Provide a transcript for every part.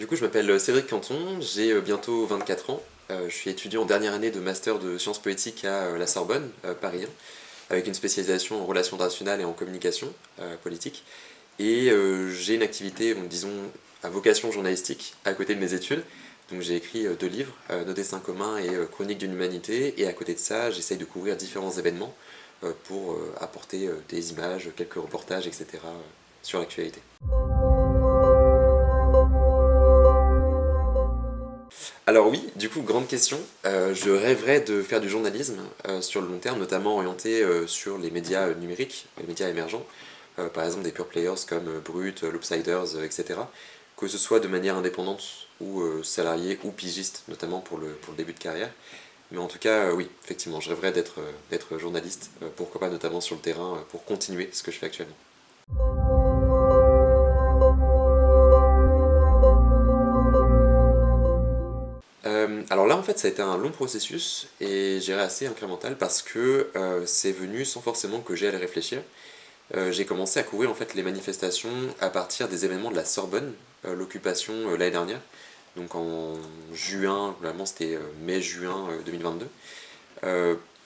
Du coup, je m'appelle Cédric Canton, j'ai bientôt 24 ans. Je suis étudiant en dernière année de master de sciences politiques à la Sorbonne, Paris 1, avec une spécialisation en relations internationales et en communication politique. Et j'ai une activité, donc, disons, à vocation journalistique à côté de mes études. Donc j'ai écrit 2 livres, Nos destins communs et Chronique d'une humanité. Et à côté de ça, j'essaye de couvrir différents événements pour apporter des images, quelques reportages, etc. Sur l'actualité. Alors oui, du coup, grande question. Je rêverais de faire du journalisme sur le long terme, notamment orienté sur les médias numériques, les médias émergents, par exemple des pure players comme Brut, Loopsiders, etc. Que ce soit de manière indépendante ou salarié ou pigiste, notamment pour le début de carrière. Mais en tout cas, oui, effectivement, je rêverais d'être journaliste, pourquoi pas notamment sur le terrain, pour continuer ce que je fais actuellement. Alors là, en fait, ça a été un long processus et j'irais assez incrémental parce que c'est venu sans forcément que j'aie à le réfléchir. J'ai commencé à couvrir en fait les manifestations à partir des événements de la Sorbonne, l'occupation l'année dernière, donc en juin, vraiment c'était mai-juin 2022.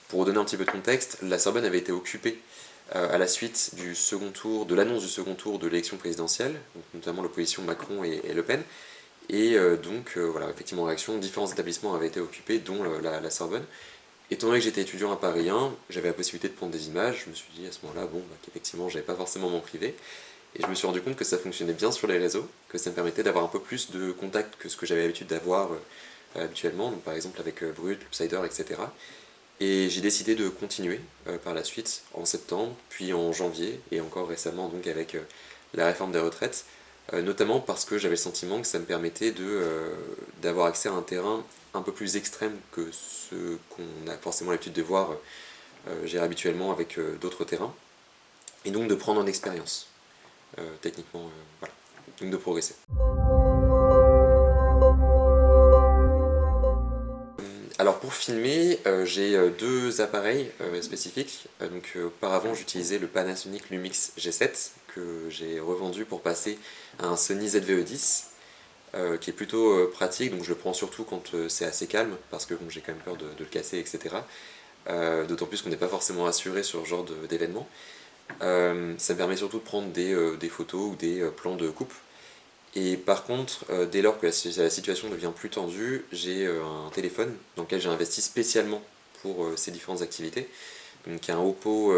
Pour vous donner un petit peu de contexte, la Sorbonne avait été occupée à la suite du second tour, de l'annonce du second tour de l'élection présidentielle, donc notamment l'opposition Macron et Le Pen. Et donc, voilà, effectivement, en réaction, différents établissements avaient été occupés, dont la Sorbonne. Étant donné que j'étais étudiant à Paris 1, j'avais la possibilité de prendre des images, je me suis dit à ce moment-là, bon, bah, qu'effectivement, j'avais pas forcément m'en priver. Et je me suis rendu compte que ça fonctionnait bien sur les réseaux, que ça me permettait d'avoir un peu plus de contact que ce que j'avais l'habitude d'avoir habituellement, donc par exemple avec Brut, Loopsider, etc. Et j'ai décidé de continuer par la suite, en septembre, puis en janvier, et encore récemment donc avec la réforme des retraites, notamment parce que j'avais le sentiment que ça me permettait d'avoir accès à un terrain un peu plus extrême que ce qu'on a forcément l'habitude de voir gérer habituellement avec d'autres terrains, et donc de prendre en expérience, techniquement, voilà, donc de progresser. Alors pour filmer, j'ai 2 appareils spécifiques. Donc auparavant j'utilisais le Panasonic Lumix G7 que j'ai revendu pour passer à un Sony ZV-E10 qui est plutôt pratique, donc je le prends surtout quand c'est assez calme parce que bon, j'ai quand même peur de le casser, etc. D'autant plus qu'on n'est pas forcément assuré sur ce genre d'événement. Ça me permet surtout de prendre des photos ou des plans de coupe. Et par contre, dès lors que la situation devient plus tendue, j'ai un téléphone dans lequel j'ai investi spécialement pour ces différentes activités. Donc un Oppo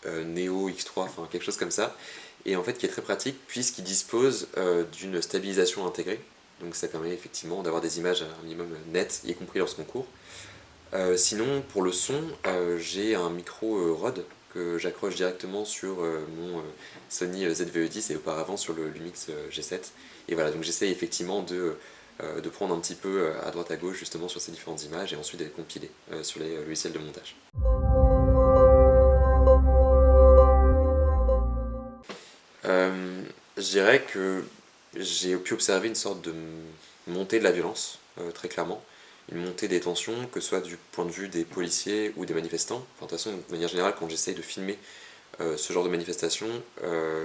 Neo X3, enfin quelque chose comme ça, et en fait qui est très pratique puisqu'il dispose d'une stabilisation intégrée. Donc ça permet effectivement d'avoir des images à un minimum nettes, y compris lorsqu'on court. Sinon, pour le son, j'ai un micro Rode que j'accroche directement sur mon Sony ZV-E10 et auparavant sur le Lumix G7. Et voilà, donc j'essaye effectivement de prendre un petit peu à droite à gauche justement sur ces différentes images et ensuite de les compiler sur les logiciels de montage. Je dirais que j'ai pu observer une sorte de montée de la violence, très clairement. Une montée des tensions, que ce soit du point de vue des policiers ou des manifestants. Enfin, de toute façon, de manière générale, quand j'essaye de filmer ce genre de manifestation,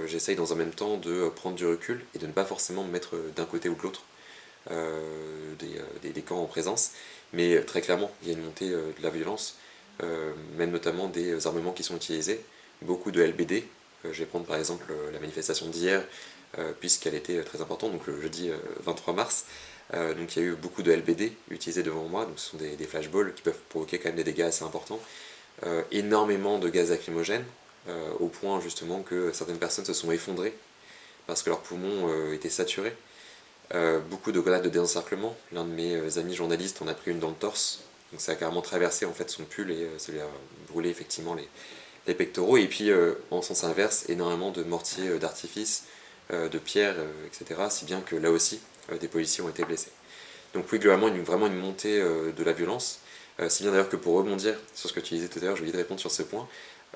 j'essaye dans un même temps de prendre du recul et de ne pas forcément me mettre d'un côté ou de l'autre des camps en présence. Mais très clairement, il y a une montée de la violence, même notamment des armements qui sont utilisés. Beaucoup de LBD. Je vais prendre par exemple la manifestation d'hier, puisqu'elle était très importante, donc le jeudi 23 mars. Donc il y a eu beaucoup de LBD utilisés devant moi, donc ce sont des flashballs qui peuvent provoquer quand même des dégâts assez importants. Énormément de gaz lacrymogène, au point justement que certaines personnes se sont effondrées parce que leurs poumons étaient saturés. Beaucoup de grenades de désencerclement. L'un de mes amis journalistes en a pris une dans le torse, donc ça a carrément traversé en fait son pull et ça lui a brûlé effectivement les pectoraux. Et puis en sens inverse, énormément de mortiers d'artifice, de pierres, etc. Si bien que là aussi, des policiers ont été blessés. Donc oui, globalement, vraiment une montée de la violence. Si bien d'ailleurs que pour rebondir sur ce que tu disais tout à l'heure, je voulais te répondre sur ce point.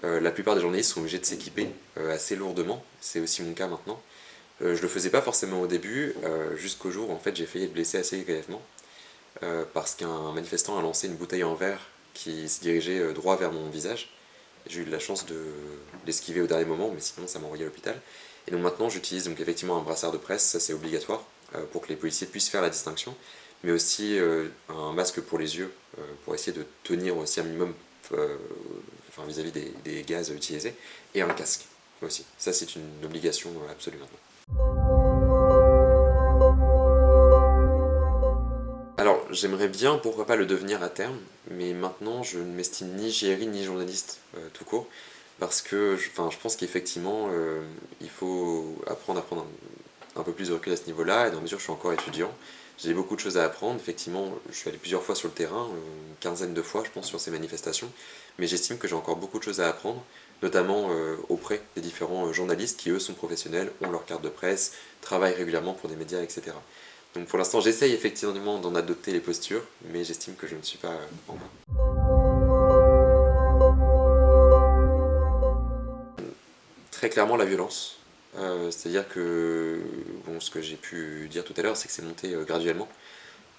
La plupart des journalistes sont obligés de s'équiper assez lourdement, c'est aussi mon cas maintenant. Je le faisais pas forcément au début, jusqu'au jour où en fait j'ai failli être blessé assez grièvement, parce qu'un manifestant a lancé une bouteille en verre qui se dirigeait droit vers mon visage. J'ai eu de la chance de l'esquiver au dernier moment, mais sinon ça m'a envoyé à l'hôpital. Et donc maintenant j'utilise donc effectivement un brassard de presse, ça c'est obligatoire, pour que les policiers puissent faire la distinction, mais aussi un masque pour les yeux, pour essayer de tenir aussi un minimum vis-à-vis des gaz utilisés, et un casque aussi. Ça, c'est une obligation absolue maintenant. Alors, j'aimerais bien, pourquoi pas, le devenir à terme, mais maintenant, je ne m'estime ni JRI ni journaliste tout court, parce que je pense qu'effectivement, il faut apprendre à prendre un peu plus de recul à ce niveau-là, et dans la mesure où je suis encore étudiant, j'ai beaucoup de choses à apprendre. Effectivement, je suis allé plusieurs fois sur le terrain, une quinzaine de fois, je pense, sur ces manifestations, mais j'estime que j'ai encore beaucoup de choses à apprendre, notamment auprès des différents journalistes qui, eux, sont professionnels, ont leur carte de presse, travaillent régulièrement pour des médias, etc. Donc pour l'instant, j'essaye effectivement d'en adopter les postures, mais j'estime que je ne suis pas encore. Très clairement, la violence. C'est-à-dire que, bon, ce que j'ai pu dire tout à l'heure, c'est que c'est monté graduellement.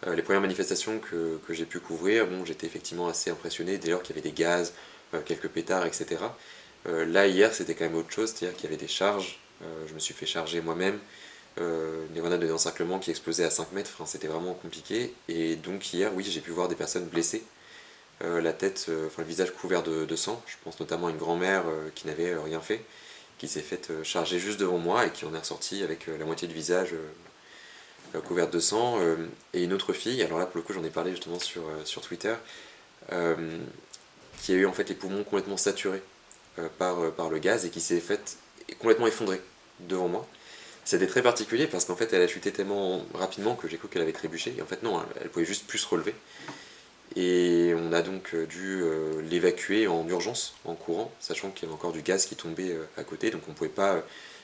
Les premières manifestations que j'ai pu couvrir, bon, j'étais effectivement assez impressionné dès lors qu'il y avait des gaz, quelques pétards, etc. Là, hier, c'était quand même autre chose, c'est-à-dire qu'il y avait des charges. Je me suis fait charger moi-même. Des grenades d'encerclement qui explosaient à 5 mètres, c'était vraiment compliqué. Et donc hier, oui, j'ai pu voir des personnes blessées, la tête, le visage couvert de sang. Je pense notamment à une grand-mère qui n'avait rien fait, qui s'est faite charger juste devant moi et qui en est ressortie avec la moitié du visage couverte de sang. Et une autre fille, alors là pour le coup j'en ai parlé justement sur Twitter, qui a eu en fait les poumons complètement saturés par le gaz et qui s'est faite complètement effondrée devant moi. C'était très particulier parce qu'en fait elle a chuté tellement rapidement que j'ai cru qu'elle avait trébuché, et en fait non, elle pouvait juste plus se relever. Et on a donc dû l'évacuer en urgence, en courant, sachant qu'il y avait encore du gaz qui tombait à côté, donc on ne pouvait pas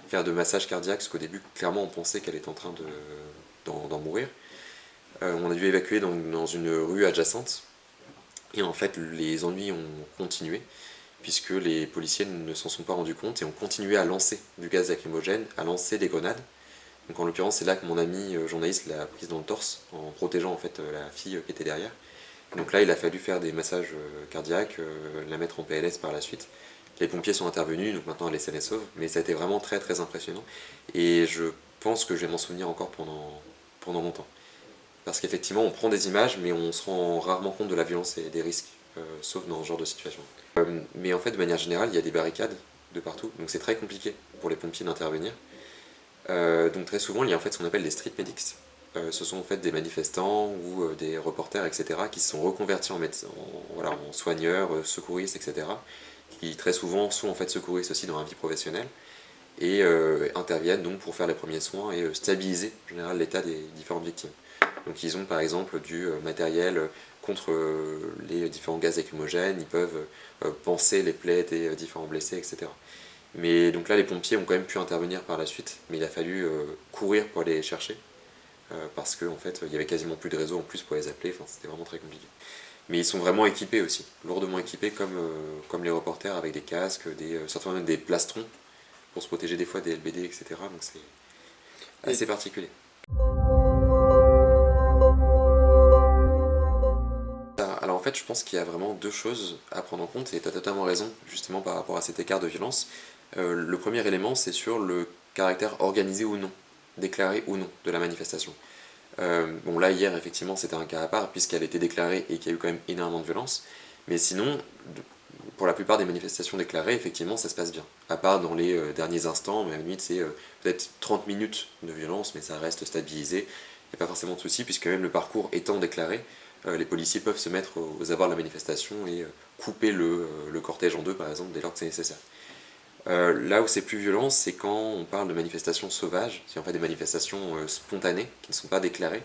faire de massage cardiaque, parce qu'au début, clairement, on pensait qu'elle était en train d'en mourir. On a dû évacuer dans une rue adjacente, et en fait, les ennuis ont continué, puisque les policiers ne s'en sont pas rendus compte, et ont continué à lancer du gaz lacrymogène, à lancer des grenades. Donc en l'occurrence, c'est là que mon ami journaliste l'a prise dans le torse, en protégeant en fait la fille qui était derrière. Donc là, il a fallu faire des massages cardiaques, la mettre en PLS par la suite. Les pompiers sont intervenus, donc maintenant elle est saine et sauve, mais ça a été vraiment très très impressionnant. Et je pense que je vais m'en souvenir encore pendant longtemps. Parce qu'effectivement, on prend des images, mais on se rend rarement compte de la violence et des risques, sauf dans ce genre de situation. Mais en fait, de manière générale, il y a des barricades de partout, donc c'est très compliqué pour les pompiers d'intervenir. Donc très souvent, il y a en fait ce qu'on appelle des street medics. Ce sont en fait des manifestants ou des reporters, etc., qui se sont reconvertis en médecins, en soigneurs, secouristes, etc., qui très souvent sont en fait secouristes aussi dans la vie professionnelle, et interviennent donc pour faire les premiers soins et stabiliser en général l'état des différentes victimes. Donc ils ont par exemple du matériel contre les différents gaz lacrymogènes, ils peuvent panser les plaies des différents blessés, etc. Mais donc là, les pompiers ont quand même pu intervenir par la suite, mais il a fallu courir pour aller les chercher, parce qu'en fait, il y avait quasiment plus de réseau en plus pour les appeler, c'était vraiment très compliqué. Mais ils sont vraiment équipés aussi, lourdement équipés comme les reporters, avec des casques, certainement même des plastrons, pour se protéger des fois des LBD, etc. Donc c'est assez particulier. Alors en fait, je pense qu'il y a vraiment deux choses à prendre en compte, et tu as totalement raison, justement par rapport à cet écart de violence. Le premier élément, c'est sur le caractère organisé ou non, déclaré ou non, de la manifestation. Bon là, hier, effectivement, c'était un cas à part, puisqu'elle était déclarée et qu'il y a eu quand même énormément de violence, mais sinon, pour la plupart des manifestations déclarées, effectivement, ça se passe bien. À part dans les derniers instants, mais à la limite, c'est peut-être 30 minutes de violence, mais ça reste stabilisé, il n'y a pas forcément de souci, puisque même le parcours étant déclaré, les policiers peuvent se mettre aux abords de la manifestation et couper le cortège en deux, par exemple, dès lors que c'est nécessaire. Là où c'est plus violent, c'est quand on parle de manifestations sauvages, c'est en fait des manifestations spontanées, qui ne sont pas déclarées.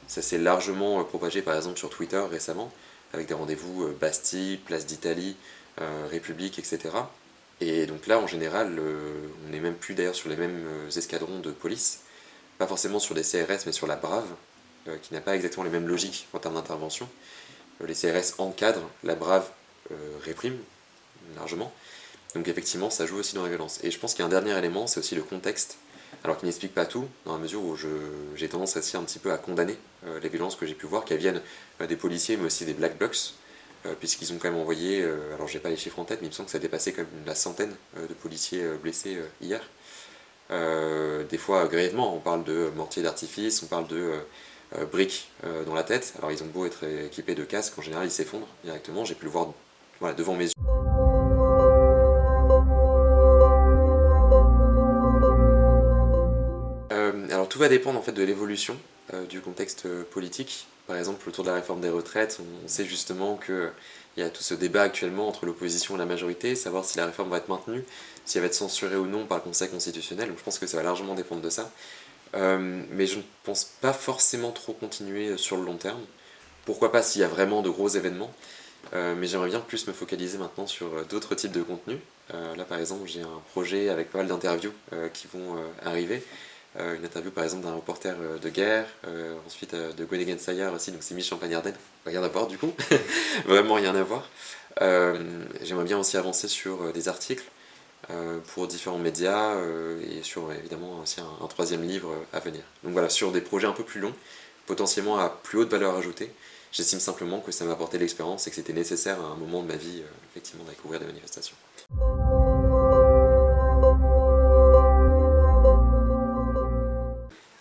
Ça s'est largement propagé par exemple sur Twitter récemment, avec des rendez-vous Bastille, Place d'Italie, République, etc. Et donc là, en général, on n'est même plus d'ailleurs sur les mêmes escadrons de police, pas forcément sur des CRS, mais sur la Brave, qui n'a pas exactement les mêmes logiques en termes d'intervention. Les CRS encadrent, la Brave réprime largement. Donc effectivement, ça joue aussi dans la violence. Et je pense qu'il y a un dernier élément, c'est aussi le contexte, alors qui n'explique pas tout, dans la mesure où j'ai tendance aussi un petit peu à condamner les violences que j'ai pu voir, qu'elles viennent des policiers, mais aussi des black blocs, puisqu'ils ont quand même envoyé, alors j'ai pas les chiffres en tête, mais il me semble que ça dépassait quand même la centaine de policiers blessés hier. des fois grièvement. On parle de mortier d'artifice, on parle de briques dans la tête. Alors ils ont beau être équipés de casques, en général ils s'effondrent directement, j'ai pu le voir voilà, devant mes yeux. Alors tout va dépendre en fait de l'évolution du contexte politique. Par exemple, autour de la réforme des retraites, on sait justement qu'il y a tout ce débat actuellement entre l'opposition et la majorité, savoir si la réforme va être maintenue, si elle va être censurée ou non par le Conseil constitutionnel. Donc je pense que ça va largement dépendre de ça. Mais je ne pense pas forcément trop continuer sur le long terme. Pourquoi pas s'il y a vraiment de gros événements, mais j'aimerais bien plus me focaliser maintenant sur d'autres types de contenus. Là par exemple j'ai un projet avec pas mal d'interviews qui vont arriver. Une interview par exemple d'un reporter de guerre, ensuite de Gwendolen Sayer aussi, donc c'est Miss Champagne-Ardenne, rien à voir du coup, vraiment rien à voir. J'aimerais bien aussi avancer sur des articles pour différents médias et sur évidemment aussi un troisième livre à venir. Donc voilà, sur des projets un peu plus longs, potentiellement à plus haute valeur ajoutée, j'estime simplement que ça m'a apporté de l'expérience et que c'était nécessaire à un moment de ma vie effectivement d'aller couvrir des manifestations.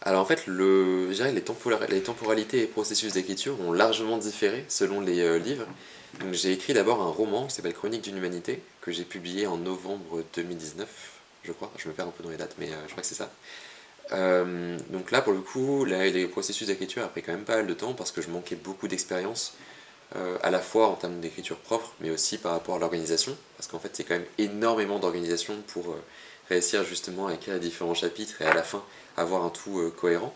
Alors en fait, je dirais les temporalités et processus d'écriture ont largement différé selon les livres. Donc j'ai écrit d'abord un roman qui s'appelle Chronique d'une humanité, que j'ai publié en novembre 2019, je crois. Je me perds un peu dans les dates, mais je crois que c'est ça. Donc là, pour le coup, les processus d'écriture a pris quand même pas mal de temps parce que je manquais beaucoup d'expérience, à la fois en termes d'écriture propre, mais aussi par rapport à l'organisation, parce qu'en fait c'est quand même énormément d'organisation pour réussir justement à écrire les différents chapitres et à la fin avoir un tout cohérent.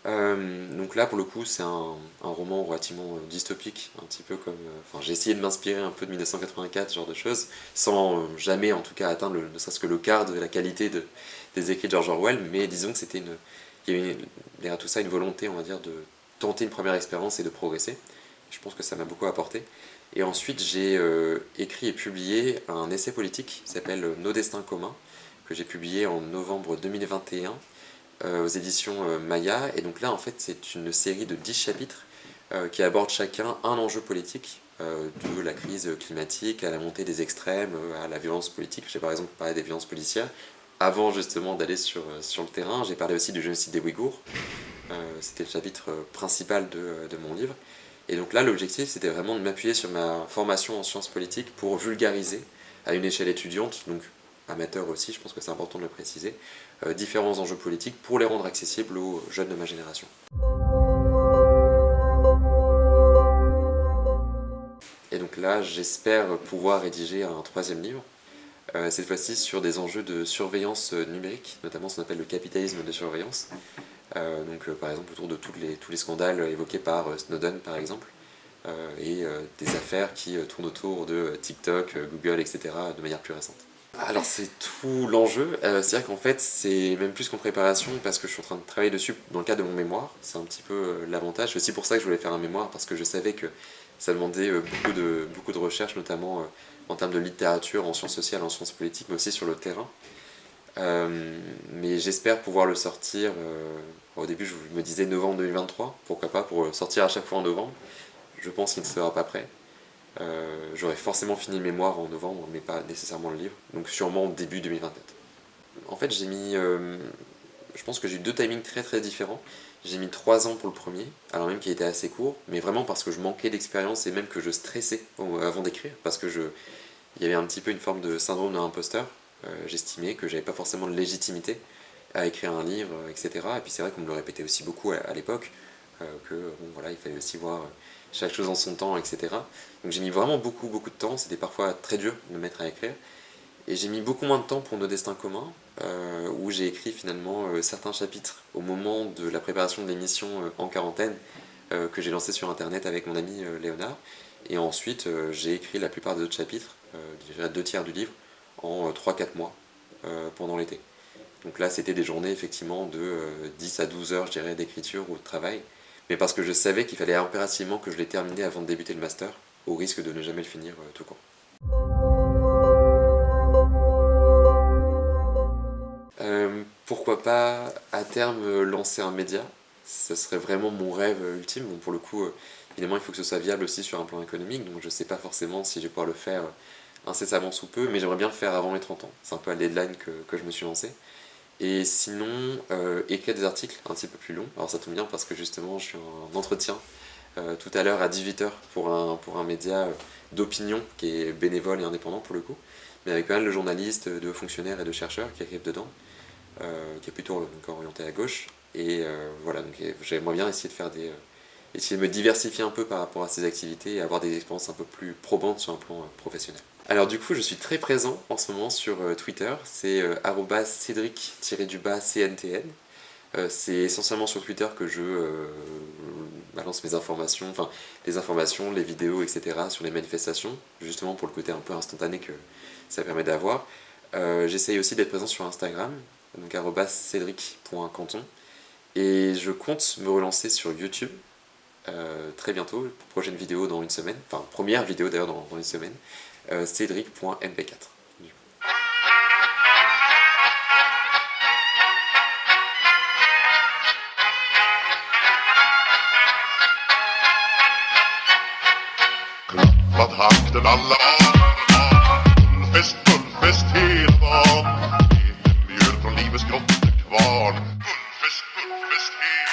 Donc là pour le coup c'est un roman relativement dystopique, un petit peu comme... Enfin j'ai essayé de m'inspirer un peu de 1984, ce genre de choses, sans jamais en tout cas atteindre ne serait-ce que le quart de la qualité des écrits de George Orwell, mais disons que il y avait derrière tout ça une volonté on va dire de tenter une première expérience et de progresser. Je pense que ça m'a beaucoup apporté. Et ensuite, j'ai écrit et publié un essai politique qui s'appelle Nos destins communs, que j'ai publié en novembre 2021 aux éditions Maya. Et donc là, en fait, c'est une série de 10 chapitres qui abordent chacun un enjeu politique, de la crise climatique à la montée des extrêmes, à la violence politique. J'ai par exemple parlé des violences policières. Avant justement d'aller sur le terrain, j'ai parlé aussi du génocide des Ouïghours. C'était le chapitre principal de mon livre. Et donc là, l'objectif, c'était vraiment de m'appuyer sur ma formation en sciences politiques pour vulgariser à une échelle étudiante, donc amateur aussi, je pense que c'est important de le préciser, différents enjeux politiques pour les rendre accessibles aux jeunes de ma génération. Et donc là, j'espère pouvoir rédiger un troisième livre, cette fois-ci sur des enjeux de surveillance numérique, notamment ce qu'on appelle le capitalisme de surveillance. Par exemple autour de tous les scandales évoqués par Snowden par exemple, et des affaires qui tournent autour de TikTok, Google, etc. de manière plus récente. Alors c'est tout l'enjeu, c'est-à-dire qu'en fait c'est même plus qu'en préparation parce que je suis en train de travailler dessus dans le cadre de mon mémoire, c'est un petit peu l'avantage, c'est aussi pour ça que je voulais faire un mémoire parce que je savais que ça demandait beaucoup de recherche, notamment en termes de littérature, en sciences sociales, en sciences politiques, mais aussi sur le terrain. Mais j'espère pouvoir le sortir, au début je me disais novembre 2023, pourquoi pas, pour sortir à chaque fois en novembre. Je pense qu'il ne sera pas prêt. J'aurais forcément fini le mémoire en novembre, mais pas nécessairement le livre, donc sûrement début 2024. En fait je pense que j'ai eu deux timings très très différents. J'ai mis 3 ans pour le premier, alors même qu'il était assez court, mais vraiment parce que je manquais d'expérience et même que je stressais avant d'écrire, parce que il y avait un petit peu une forme de syndrome de l'imposteur. J'estimais que j'avais pas forcément de légitimité à écrire un livre, etc. Et puis c'est vrai qu'on me le répétait aussi beaucoup à l'époque, que bon, voilà, il fallait aussi voir chaque chose en son temps, etc. Donc j'ai mis vraiment beaucoup de temps, c'était parfois très dur de me mettre à écrire. Et j'ai mis beaucoup moins de temps pour Nos destins communs, où j'ai écrit finalement certains chapitres au moment de la préparation de l'émission En quarantaine, que j'ai lancée sur internet avec mon ami Léonard. Et ensuite j'ai écrit la plupart des autres chapitres, je dirais 2 tiers du livre, en 3-4 mois pendant l'été. Donc là c'était des journées effectivement de 10 à 12 heures je dirais d'écriture ou de travail, mais parce que je savais qu'il fallait impérativement que je l'ai terminé avant de débuter le master, au risque de ne jamais le finir tout court. Pourquoi pas à terme lancer un média, ce serait vraiment mon rêve ultime. Bon, pour le coup, évidemment il faut que ce soit viable aussi sur un plan économique, donc je sais pas forcément si je vais pouvoir le faire incessamment sous peu, mais j'aimerais bien le faire avant mes 30 ans. C'est un peu la deadline que je me suis lancé. Et sinon, écrire des articles un petit peu plus longs. Alors ça tombe bien parce que justement, je suis en entretien tout à l'heure à 18h pour un média d'opinion qui est bénévole et indépendant pour le coup, mais avec pas mal de journalistes, de fonctionnaires et de chercheurs qui écrivent dedans, qui est plutôt donc, orienté à gauche. Et voilà, donc j'aimerais bien essayer de faire essayer de me diversifier un peu par rapport à ces activités et avoir des expériences un peu plus probantes sur un plan professionnel. Alors du coup, je suis très présent en ce moment sur Twitter, c'est @cédric-CNTN. C'est essentiellement sur Twitter que je balance mes informations, enfin les informations, les vidéos, etc. sur les manifestations, justement pour le côté un peu instantané que ça permet d'avoir. J'essaye aussi d'être présent sur Instagram, donc @cédric.canton. Et je compte me relancer sur YouTube très bientôt, prochaine vidéo dans une semaine, enfin première vidéo d'ailleurs dans une semaine, cédric.mp4. Klappat hakten alla Fullfest hela dagen. Mjöl från livets grottekvarn. Fullfest hela dagen.